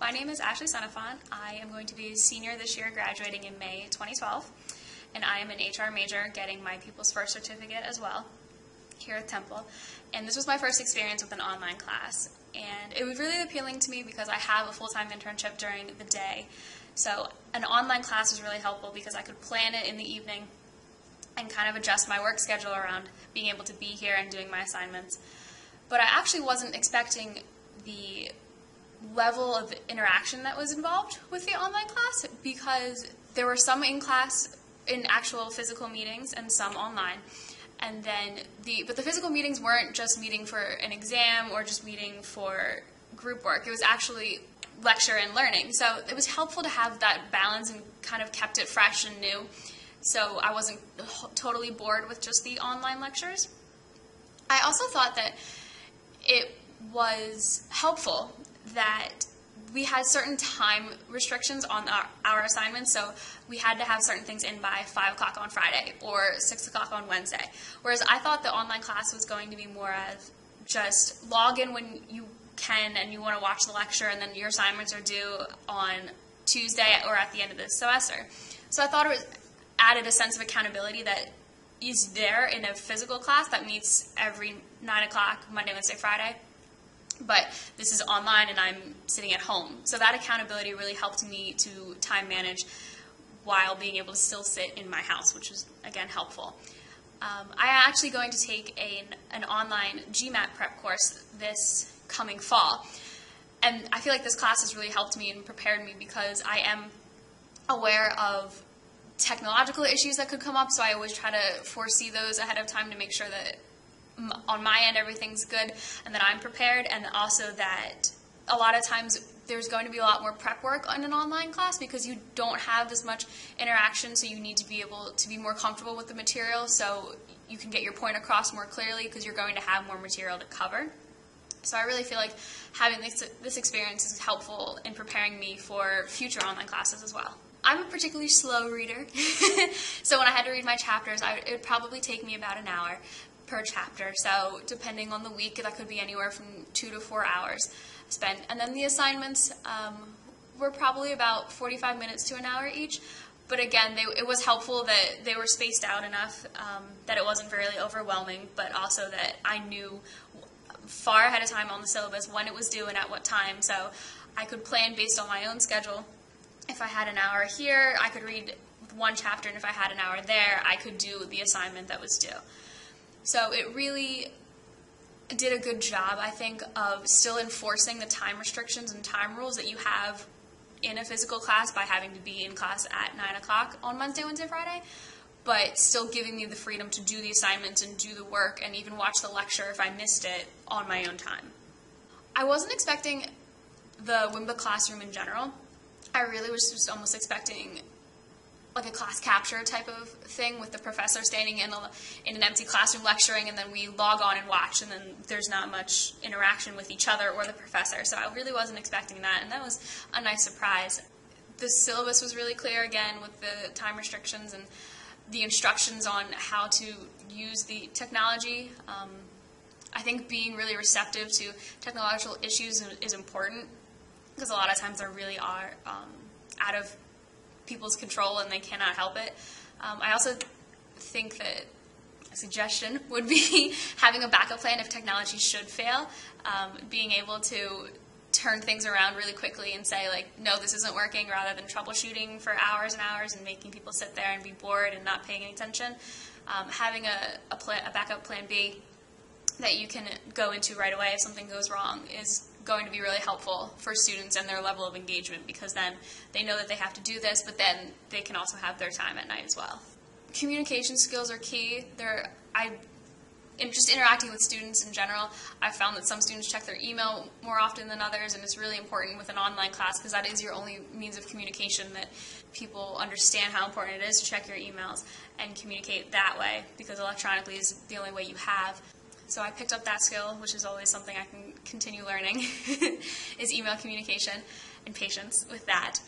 My name is Ashley.mp4. I am going to be a senior this year, graduating in May 2012, and I am an HR major, getting my People's First certificate as well here at Temple. And this was my first experience with an online class, and it was really appealing to me because I have a full-time internship during the day. So an online class was really helpful because I could plan it in the evening and kind of adjust my work schedule around being able to be here and doing my assignments. But I actually wasn't expecting the level of interaction that was involved with the online class, because there were some in class in actual physical meetings and some online. And then but the physical meetings weren't just meeting for an exam or just meeting for group work. It was actually lecture and learning. So it was helpful to have that balance and kind of kept it fresh and new. So I wasn't totally bored with just the online lectures. I also thought that it was helpful that we had certain time restrictions on our assignments, so we had to have certain things in by 5 o'clock on Friday or 6 o'clock on Wednesday. Whereas I thought the online class was going to be more of just log in when you can and you want to watch the lecture, and then your assignments are due on Tuesday or at the end of the semester. So I thought it added a sense of accountability that is there in a physical class that meets every 9 o'clock, Monday, Wednesday, Friday. But this is online and I'm sitting at home. So that accountability really helped me to time manage while being able to still sit in my house, which was, again, helpful. I'm actually going to take an online GMAT prep course this coming fall. And I feel like this class has really helped me and prepared me because I am aware of technological issues that could come up, so I always try to foresee those ahead of time to make sure that on my end everything's good and that I'm prepared, and also that a lot of times there's going to be a lot more prep work on an online class because you don't have as much interaction, so you need to be able to be more comfortable with the material so you can get your point across more clearly because you're going to have more material to cover. So I really feel like having this experience is helpful in preparing me for future online classes as well. I'm a particularly slow reader, so when I had to read my chapters, it would probably take me about an hour per chapter. So depending on the week, that could be anywhere from 2 to 4 hours spent. And then the assignments were probably about 45 minutes to an hour each. But again, it was helpful that they were spaced out enough that it wasn't very overwhelming, but also that I knew far ahead of time on the syllabus when it was due and at what time. So I could plan based on my own schedule. If I had an hour here, I could read one chapter, and if I had an hour there, I could do the assignment that was due. So it really did a good job, I think, of still enforcing the time restrictions and time rules that you have in a physical class by having to be in class at 9 o'clock on Monday, Wednesday, Friday, but still giving me the freedom to do the assignments and do the work and even watch the lecture if I missed it on my own time. I wasn't expecting the WIMBA classroom in general. I really was just almost expecting like a class capture type of thing with the professor standing in an empty classroom lecturing, and then we log on and watch, and then there's not much interaction with each other or the professor. So I really wasn't expecting that, and that was a nice surprise. The syllabus was really clear again with the time restrictions and the instructions on how to use the technology. I think being really receptive to technological issues is important, because a lot of times they really are out of people's control and they cannot help it. I also think that a suggestion would be having a backup plan if technology should fail, being able to turn things around really quickly and say, like, no, this isn't working, rather than troubleshooting for hours and hours and making people sit there and be bored and not paying any attention. Having a backup plan B that you can go into right away if something goes wrong is going to be really helpful for students and their level of engagement, because then they know that they have to do this, but then they can also have their time at night as well. Communication skills are key. In just interacting with students in general, I've found that some students check their email more often than others, and it's really important with an online class because that is your only means of communication, that people understand how important it is to check your emails and communicate that way, because electronically is the only way you have. So I picked up that skill, which is always something I can continue learning, is email communication and patience with that.